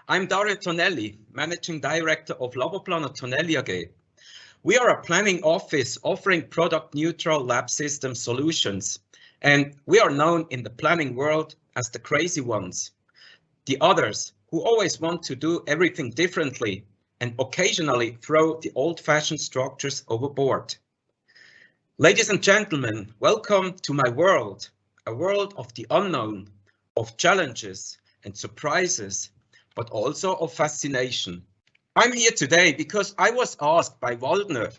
I'm Dario Tonelli, Managing Director of Laborplaner Tonelli AG. We are a planning office offering product-neutral lab system solutions, and we are known in the planning world as the crazy ones, the others who always want to do everything differently and occasionally throw the old-fashioned structures overboard. Ladies and gentlemen, welcome to my world, a world of the unknown, of challenges and surprises, but also of fascination. I'm here today because I was asked by Waldner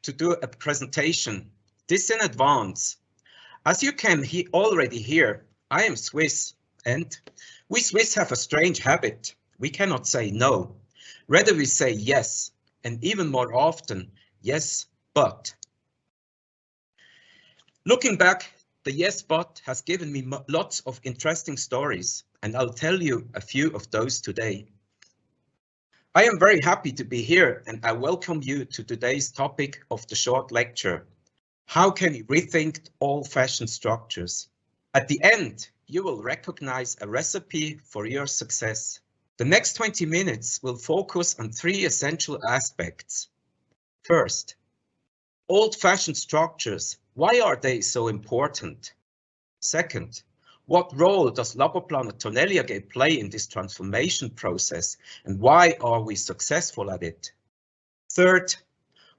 to do a presentation, this in advance. As you can already hear, I am Swiss, and we Swiss have a strange habit. We cannot say no. Rather we say yes, and even more often, yes, but. Looking back, the yes, but has given me lots of interesting stories, and I'll tell you a few of those today. I am very happy to be here, and I welcome you to today's topic of the short lecture. How can you rethink old-fashioned structures? At the end, you will recognize a recipe for your success. The next 20 minutes will focus on three essential aspects. First, old-fashioned structures. Why are they so important? Second, what role does Laborplaner Tonelli AG play in this transformation process, and why are we successful at it? Third,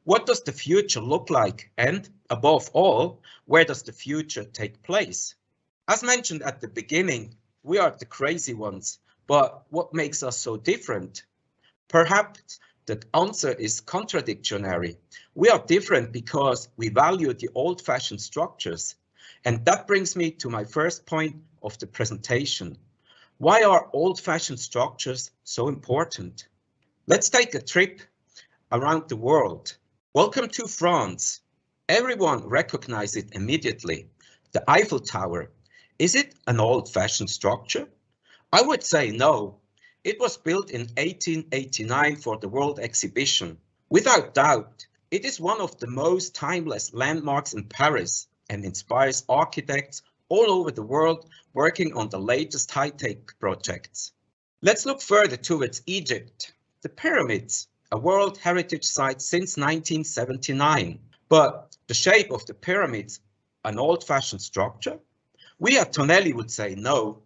what does the future look like, and above all, where does the future take place? As mentioned at the beginning, we are the crazy ones, but what makes us so different? Perhaps the answer is contradictory. We are different because we value the old-fashioned structures. And that brings me to my first point of the presentation. Why are old-fashioned structures so important? Let's take a trip around the world. Welcome to France. Everyone recognizes it immediately. The Eiffel Tower. Is it an old-fashioned structure? I would say no. It was built in 1889 for the World Exhibition. Without doubt, it is one of the most timeless landmarks in Paris and inspires architects all over the world working on the latest high-tech projects. Let's look further towards Egypt. The pyramids, a World Heritage Site since 1979. But the shape of the pyramids, an old-fashioned structure? We at Tonelli would say no.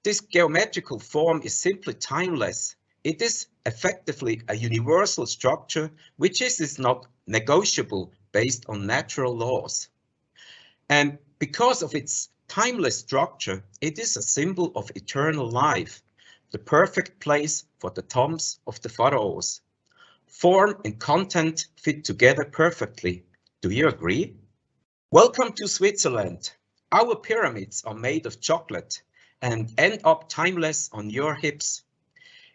This geometrical form is simply timeless. It is effectively a universal structure which is not negotiable based on natural laws. And because of its timeless structure, it is a symbol of eternal life, the perfect place for the tombs of the pharaohs. Form and content fit together perfectly. Do you agree? Welcome to Switzerland. Our pyramids are made of chocolate and end up timeless on your hips.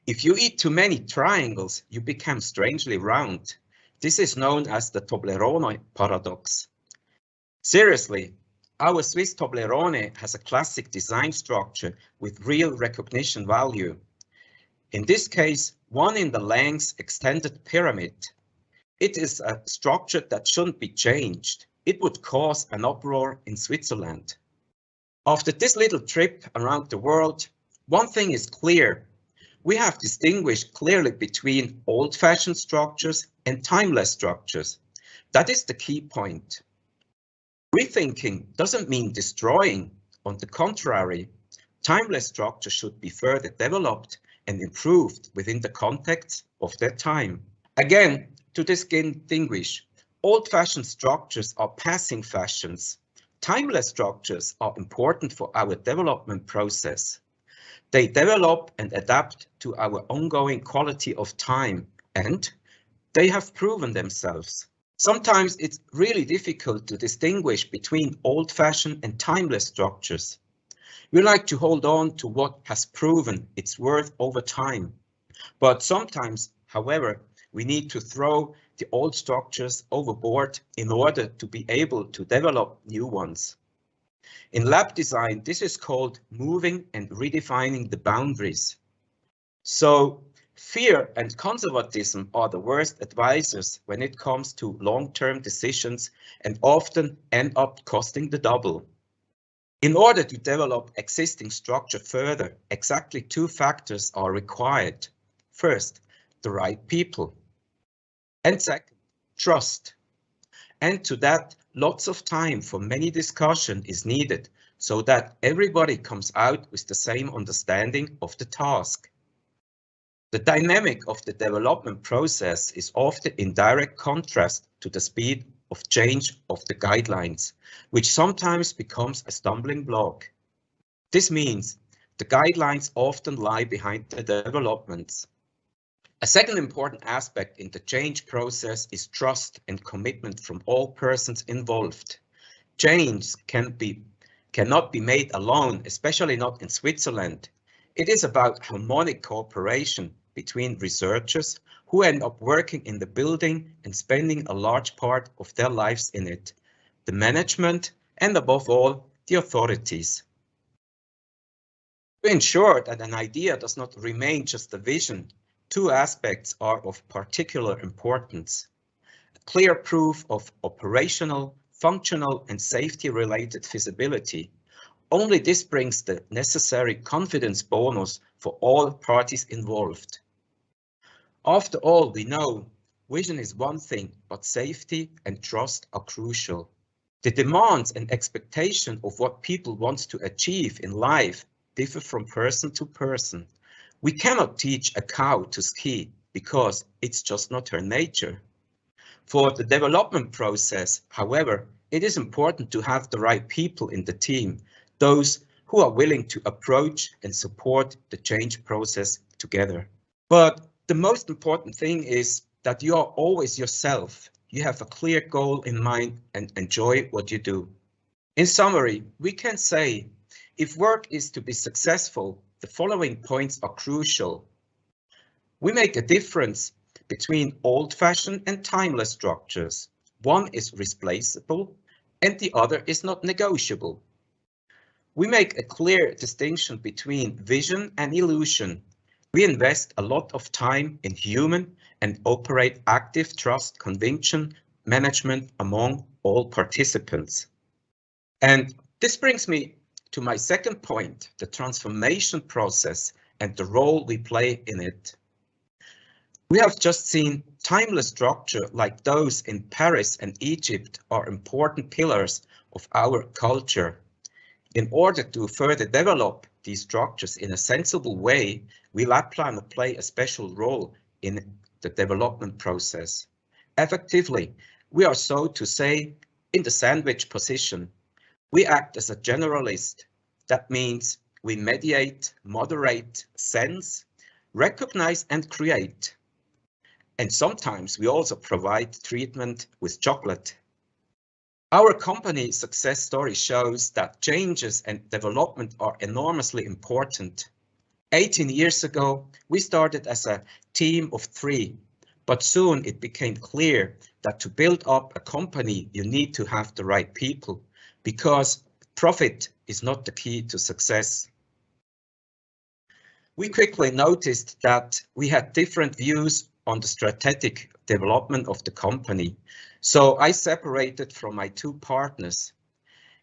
If you eat too many triangles, you become strangely round. This is known as the Toblerone paradox. Seriously, our Swiss Toblerone has a classic design structure with real recognition value. In this case, one in the length extended pyramid. It is a structure that shouldn't be changed. It would cause an uproar in Switzerland. After this little trip around the world, one thing is clear. We have distinguished clearly between old-fashioned structures and timeless structures. That is the key point. Rethinking doesn't mean destroying. On the contrary, timeless structures should be further developed and improved within the context of their time. Again, to distinguish, old-fashioned structures are passing fashions. Timeless structures are important for our development process. They develop and adapt to our ongoing quality of time, and they have proven themselves. Sometimes it's really difficult to distinguish between old-fashioned and timeless structures. We like to hold on to what has proven its worth over time. But sometimes, however, we need to throw the old structures overboard in order to be able to develop new ones. In lab design, this is called moving and redefining the boundaries. So, fear and conservatism are the worst advisors when it comes to long-term decisions and often end up costing the double. In order to develop existing structure further, exactly two factors are required. First, the right people. And second, trust. And to that, lots of time for many discussion is needed so that everybody comes out with the same understanding of the task. The dynamic of the development process is often in direct contrast to the speed of change of the guidelines, which sometimes becomes a stumbling block. This means the guidelines often lie behind the developments. A second important aspect in the change process is trust and commitment from all persons involved. Change cannot be made alone, especially not in Switzerland. It is about harmonic cooperation between researchers who end up working in the building and spending a large part of their lives in it, the management, and above all, the authorities. To ensure that an idea does not remain just a vision, two aspects are of particular importance. Clear proof of operational, functional, and safety-related feasibility. Only this brings the necessary confidence bonus for all parties involved. After all, we know vision is one thing, but safety and trust are crucial. The demands and expectation of what people want to achieve in life differ from person to person. We cannot teach a cow to ski because it's just not her nature. For the development process, however, it is important to have the right people in the team, those who are willing to approach and support the change process together. But the most important thing is that you are always yourself. You have a clear goal in mind and enjoy what you do. In summary, we can say, if work is to be successful, the following points are crucial. We make a difference between old-fashioned and timeless structures. One is replaceable and the other is not negotiable. We make a clear distinction between vision and illusion. We invest a lot of time in human and operate active trust conviction management among all participants. And this brings me to my second point, the transformation process and the role we play in it. We have just seen timeless structure like those in Paris and Egypt are important pillars of our culture. In order to further develop these structures in a sensible way, we Lapland play a special role in the development process. Effectively, we are, so to say, in the sandwich position. We act as a generalist. That means we mediate, moderate, sense, recognize and create. And sometimes we also provide treatment with chocolate. Our company success story shows that changes and development are enormously important. 18 years ago, we started as a team of 3, but soon it became clear that to build up a company, you need to have the right people, because profit is not the key to success. We quickly noticed that we had different views on the strategic development of the company, so I separated from my 2 partners.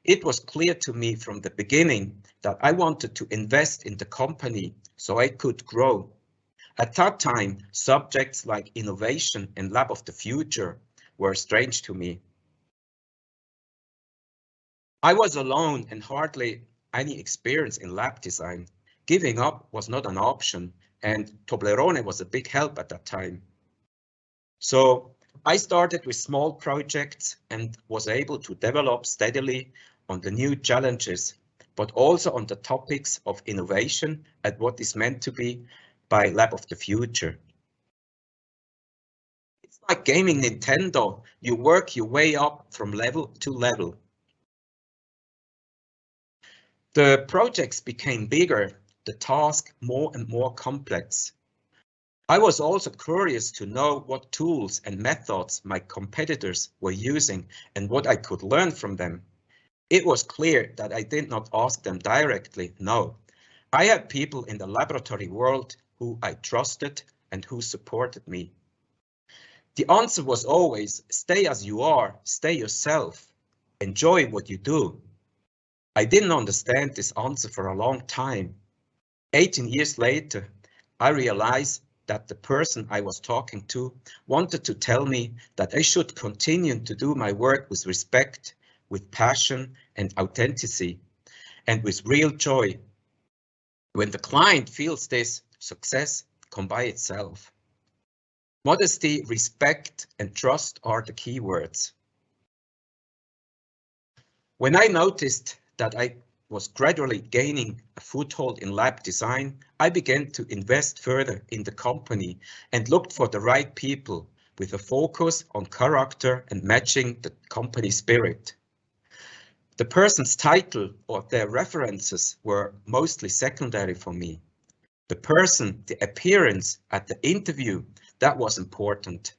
It was clear to me from the beginning that I wanted to invest in the company so I could grow. At that time, subjects like innovation and lab of the future were strange to me. I was alone and hardly any experience in lab design. Giving up was not an option, and Toblerone was a big help at that time. So I started with small projects and was able to develop steadily on the new challenges, but also on the topics of innovation and what is meant to be by Lab of the Future. It's like gaming Nintendo. You work your way up from level to level. The projects became bigger, the task more and more complex. I was also curious to know what tools and methods my competitors were using and what I could learn from them. It was clear that I did not ask them directly, no. I had people in the laboratory world who I trusted and who supported me. The answer was always, stay as you are, stay yourself, enjoy what you do. I didn't understand this answer for a long time. 18 years later, I realized that the person I was talking to wanted to tell me that I should continue to do my work with respect, with passion and authenticity, and with real joy. When the client feels this, success comes by itself. Modesty, respect, and trust are the key words. When I noticed that I was gradually gaining a foothold in lab design, I began to invest further in the company and looked for the right people with a focus on character and matching the company spirit. The person's title or their references were mostly secondary for me. The person, the appearance at the interview, that was important.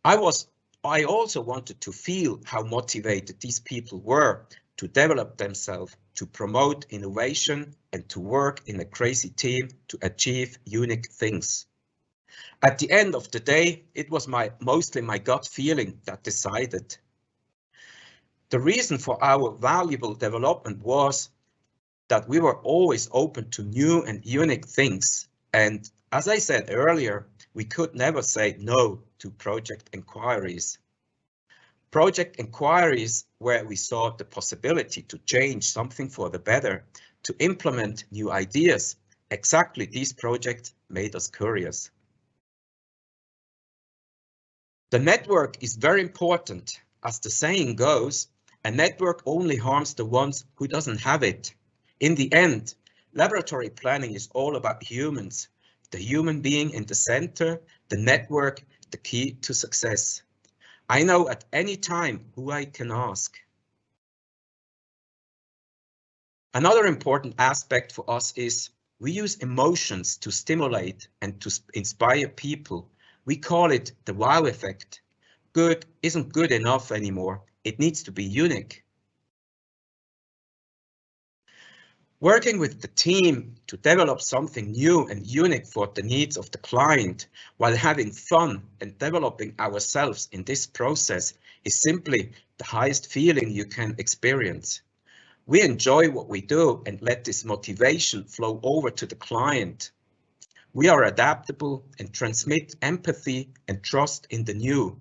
I also wanted to feel how motivated these people were to develop themselves, to promote innovation, and to work in a crazy team to achieve unique things. At the end of the day, it was mostly my gut feeling that decided. The reason for our valuable development was that we were always open to new and unique things. And as I said earlier, we could never say no to project inquiries. Project inquiries where we saw the possibility to change something for the better, to implement new ideas. Exactly these projects made us curious. The network is very important. As the saying goes, a network only harms the ones who doesn't have it. In the end, laboratory planning is all about humans, the human being in the center, the network, the key to success. I know at any time who I can ask. Another important aspect for us is we use emotions to stimulate and to inspire people. We call it the wow effect. Good isn't good enough anymore. It needs to be unique. Working with the team to develop something new and unique for the needs of the client while having fun and developing ourselves in this process is simply the highest feeling you can experience. We enjoy what we do and let this motivation flow over to the client. We are adaptable and transmit empathy and trust in the new.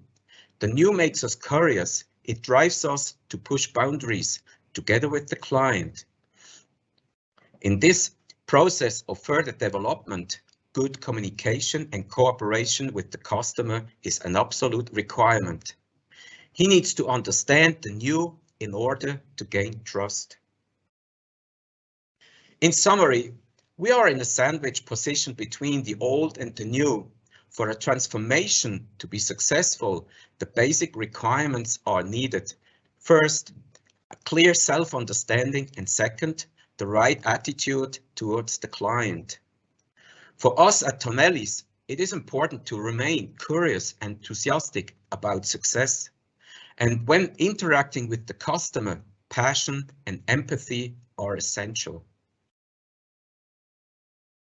The new makes us curious. It drives us to push boundaries together with the client. In this process of further development, good communication and cooperation with the customer is an absolute requirement. He needs to understand the new in order to gain trust. In summary, we are in a sandwich position between the old and the new. For a transformation to be successful, the basic requirements are needed. First, a clear self-understanding, and second, the right attitude towards the client. For us at Tonelli's, it is important to remain curious and enthusiastic about success. And when interacting with the customer, passion and empathy are essential.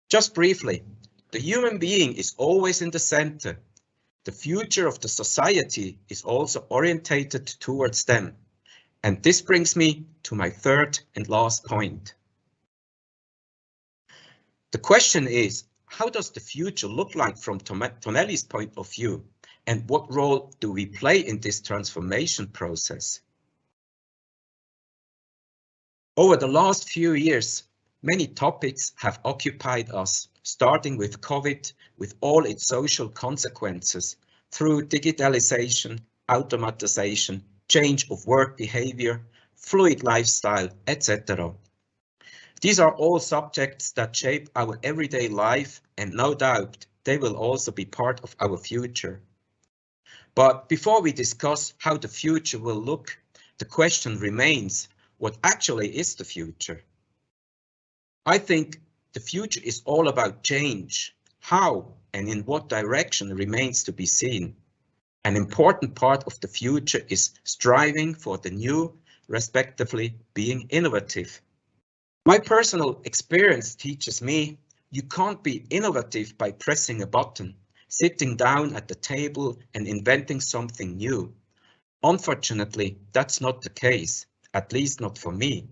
Just briefly, the human being is always in the center. The future of the society is also orientated towards them. And this brings me to my third and last point. The question is, how does the future look like from Tonelli's point of view? And what role do we play in this transformation process? Over the last few years, many topics have occupied us, starting with COVID, with all its social consequences, through digitalization, automatization, change of work behavior, fluid lifestyle, etc. These are all subjects that shape our everyday life, and no doubt they will also be part of our future. But before we discuss how the future will look, the question remains, what actually is the future? I think the future is all about change. How and in what direction remains to be seen. An important part of the future is striving for the new, respectively being innovative. My personal experience teaches me you can't be innovative by pressing a button, sitting down at the table and inventing something new. Unfortunately, that's not the case, at least not for me.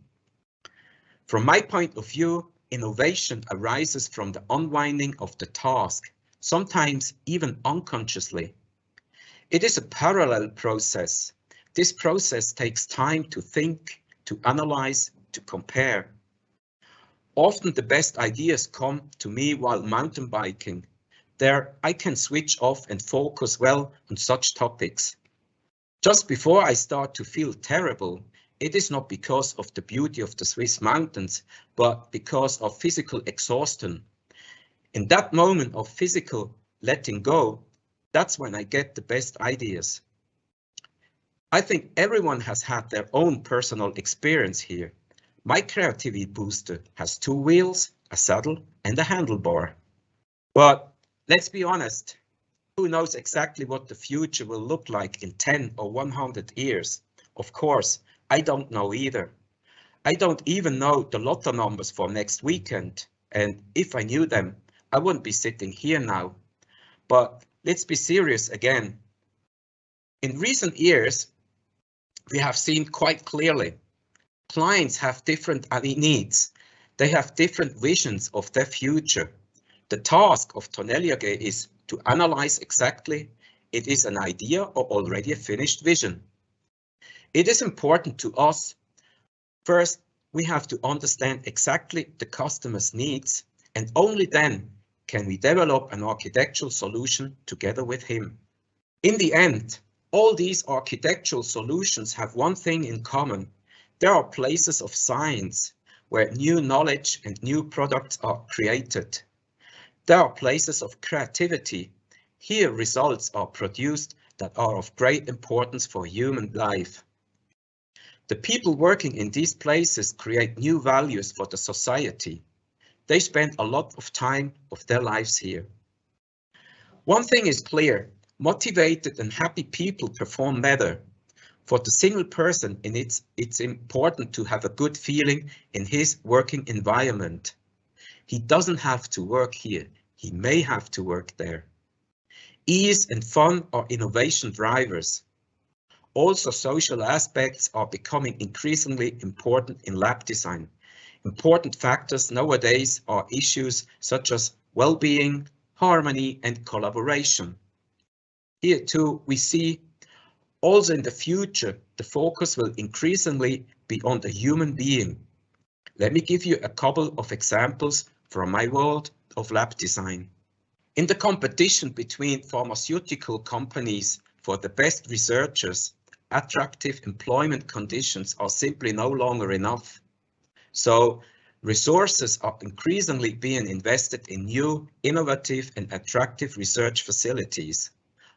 From my point of view, innovation arises from the unwinding of the task, sometimes even unconsciously. It is a parallel process. This process takes time to think, to analyze, to compare. Often the best ideas come to me while mountain biking. There I can switch off and focus well on such topics. Just before I start to feel terrible, it is not because of the beauty of the Swiss mountains, but because of physical exhaustion. In that moment of physical letting go, that's when I get the best ideas. I think everyone has had their own personal experience here. My creativity booster has 2 wheels, a saddle, and a handlebar. But let's be honest, who knows exactly what the future will look like in 10 or 100 years? Of course, I don't know either. I don't even know the lotto numbers for next weekend. And if I knew them, I wouldn't be sitting here now. But let's be serious again. In recent years, we have seen quite clearly, clients have different needs. They have different visions of their future. The task of Tonelli AG is to analyze exactly it is an idea or already a finished vision. It is important to us. First, we have to understand exactly the customer's needs, and only then can we develop an architectural solution together with him. In the end, all these architectural solutions have one thing in common. There are places of science where new knowledge and new products are created. There are places of creativity. Here results are produced that are of great importance for human life. The people working in these places create new values for the society. They spend a lot of time of their lives here. One thing is clear, motivated and happy people perform better. For the single person, it's important to have a good feeling in his working environment. He doesn't have to work here. He may have to work there. Ease and fun are innovation drivers. Also, social aspects are becoming increasingly important in lab design. Important factors nowadays are issues such as well-being, harmony, and collaboration. Here too, we see also in the future, the focus will increasingly be on the human being. Let me give you a couple of examples from my world of lab design. In the competition between pharmaceutical companies for the best researchers, attractive employment conditions are simply no longer enough. So resources are increasingly being invested in new, innovative and attractive research facilities.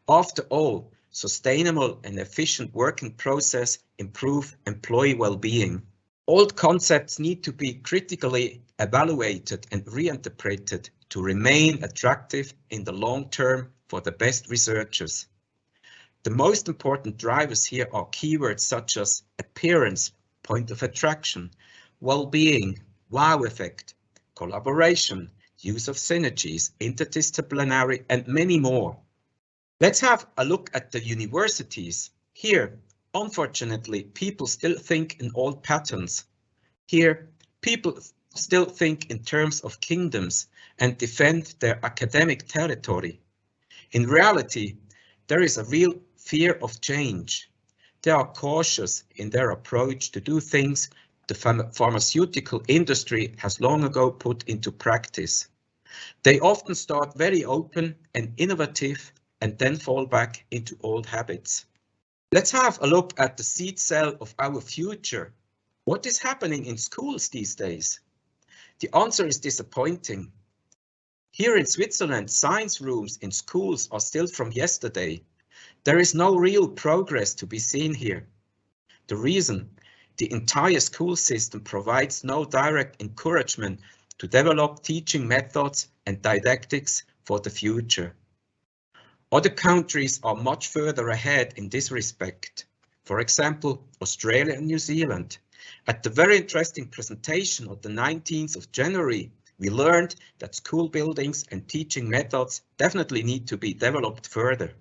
After all, sustainable and efficient working process improve employee well-being. Old concepts need to be critically evaluated and reinterpreted to remain attractive in the long term for the best researchers. The most important drivers here are keywords such as appearance, point of attraction, well-being, wow effect, collaboration, use of synergies, interdisciplinary, and many more. Let's have a look at the universities. Here, unfortunately, people still think in old patterns. Here, people still think in terms of kingdoms and defend their academic territory. In reality, there is a real fear of change. They are cautious in their approach to do things the pharmaceutical industry has long ago put into practice. They often start very open and innovative and then fall back into old habits. Let's have a look at the seed cell of our future. What is happening in schools these days? The answer is disappointing. Here in Switzerland, science rooms in schools are still from yesterday. There is no real progress to be seen here. The reason? The entire school system provides no direct encouragement to develop teaching methods and didactics for the future. Other countries are much further ahead in this respect. For example, Australia and New Zealand. At the very interesting presentation on the 19th of January, we learned that school buildings and teaching methods definitely need to be developed further.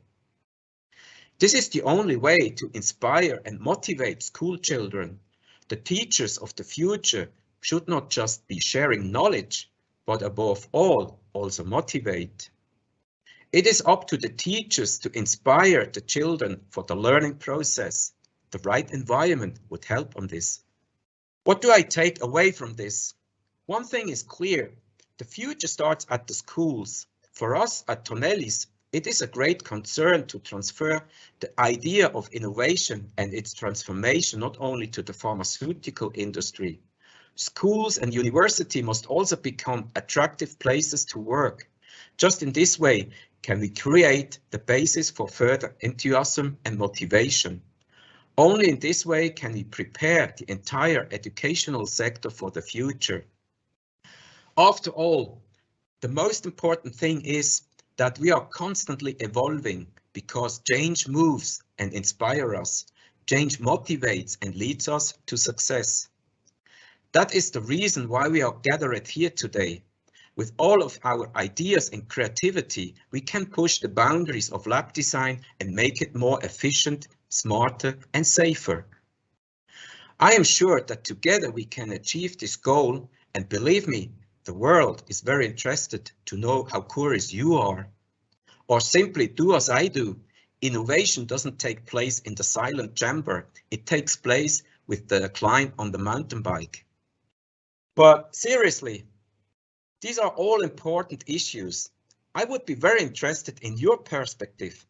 This is the only way to inspire and motivate school children. The teachers of the future should not just be sharing knowledge, but above all, also motivate. It is up to the teachers to inspire the children for the learning process. The right environment would help on this. What do I take away from this? One thing is clear, the future starts at the schools. For us at Tonelli's, it is a great concern to transfer the idea of innovation and its transformation not only to the pharmaceutical industry. Schools and university must also become attractive places to work. Just in this way can we create the basis for further enthusiasm and motivation. Only in this way can we prepare the entire educational sector for the future. After all, the most important thing is that we are constantly evolving because change moves and inspires us. Change motivates and leads us to success. That is the reason why we are gathered here today. With all of our ideas and creativity, we can push the boundaries of lab design and make it more efficient, smarter and safer. I am sure that together we can achieve this goal, and believe me, the world is very interested to know how curious you are. Or simply do as I do. Innovation doesn't take place in the silent chamber, it takes place with the climb on the mountain bike. But seriously, these are all important issues. I would be very interested in your perspective.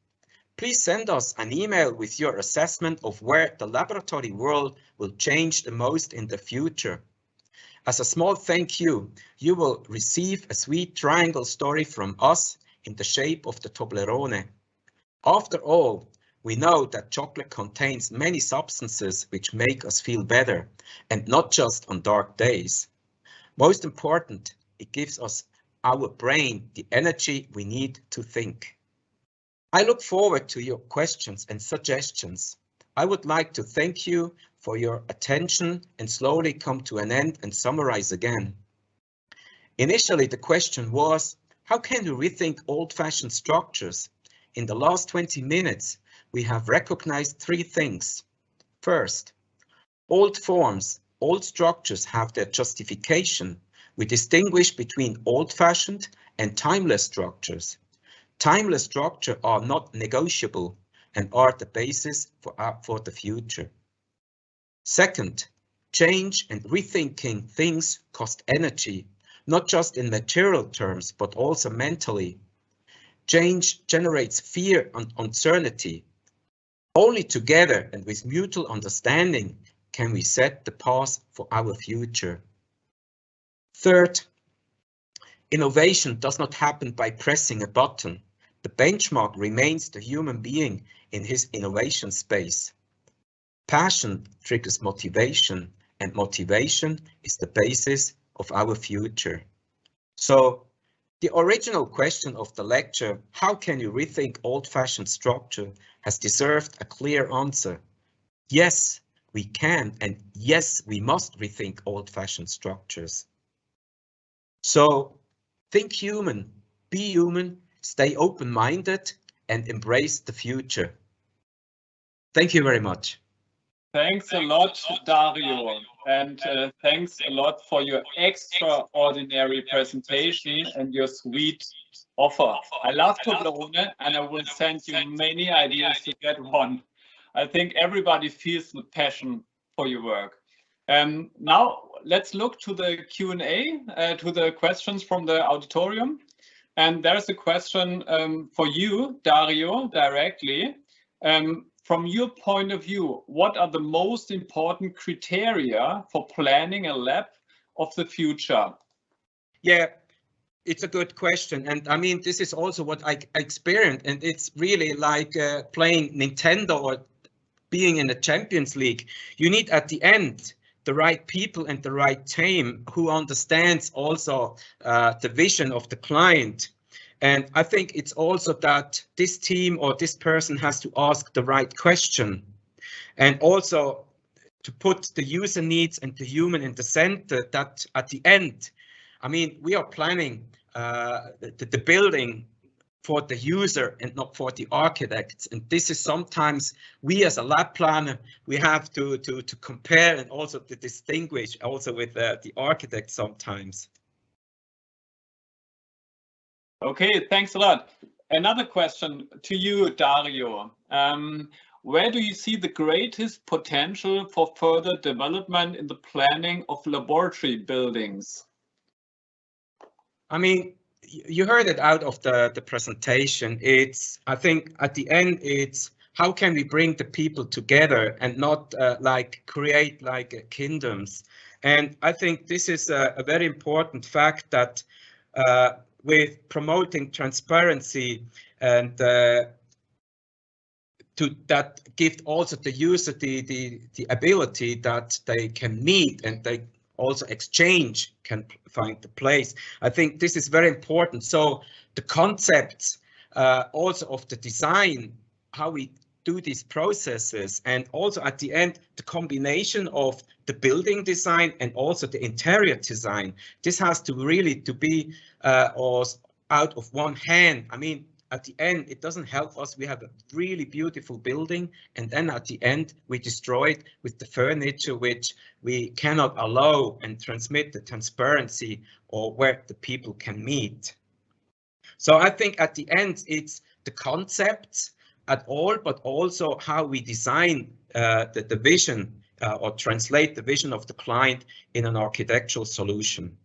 Please send us an email with your assessment of where the laboratory world will change the most in the future. As a small thank you, you will receive a sweet triangle story from us in the shape of the Toblerone. After all, we know that chocolate contains many substances which make us feel better, and not just on dark days. Most important, it gives us our brain the energy we need to think. I look forward to your questions and suggestions. I would like to thank you for your attention and slowly come to an end and summarize again. Initially, the question was, how can we rethink old-fashioned structures? In the last 20 minutes, we have recognized three things. First, old forms, old structures have their justification. We distinguish between old-fashioned and timeless structures. Timeless structures are not negotiable and are the basis for the future. Second, change and rethinking things cost energy, not just in material terms, but also mentally. Change generates fear and uncertainty. Only together and with mutual understanding can we set the path for our future. Third, innovation does not happen by pressing a button. The benchmark remains the human being in his innovation space. Passion triggers motivation, and motivation is the basis of our future. So, the original question of the lecture, how can you rethink old-fashioned structure, has deserved a clear answer. Yes, we can, and yes, we must rethink old-fashioned structures. So, think human, be human, stay open-minded, and embrace the future. Thank you very much. Thanks a lot, Dario, and thanks a lot for your extraordinary presentation and your sweet offer. I love Toblerone, and I will send you many ideas to get one. I think everybody feels the passion for your work. Now let's look to the Q&A, to the questions from the auditorium. And there's a question for you, Dario, directly. From your point of view, what are the most important criteria for planning a lab of the future? Yeah, it's a good question. And I mean, this is also what I experienced. And it's really like playing Nintendo or being in the Champions League. You need at the end the right people and the right team who understands also the vision of the client. And I think it's also that this team or this person has to ask the right question, and also to put the user needs and the human in the center, that at the end, I mean, we are planning the building for the user and not for the architects. And this is sometimes we as a lab planner, we have to compare and also to distinguish also with the architect sometimes. Okay, thanks a lot. Another question to you, Dario. Where do you see the greatest potential for further development in the planning of laboratory buildings? I mean, you heard it out of the presentation. It's, I think at the end, it's how can we bring the people together and not like create like kingdoms. And I think this is a very important fact that with promoting transparency and that give also the user the ability that they can meet and they also exchange can find the place. I think this is very important. So the concepts also of the design, how we do these processes, and also at the end, the combination of the building design and also the interior design. This has to really to be out of one hand. I mean, at the end, it doesn't help us. We have a really beautiful building, and then at the end, we destroy it with the furniture, which we cannot allow and transmit the transparency or where the people can meet. So I think at the end, it's the concepts at all, but also how we design the vision or translate the vision of the client in an architectural solution.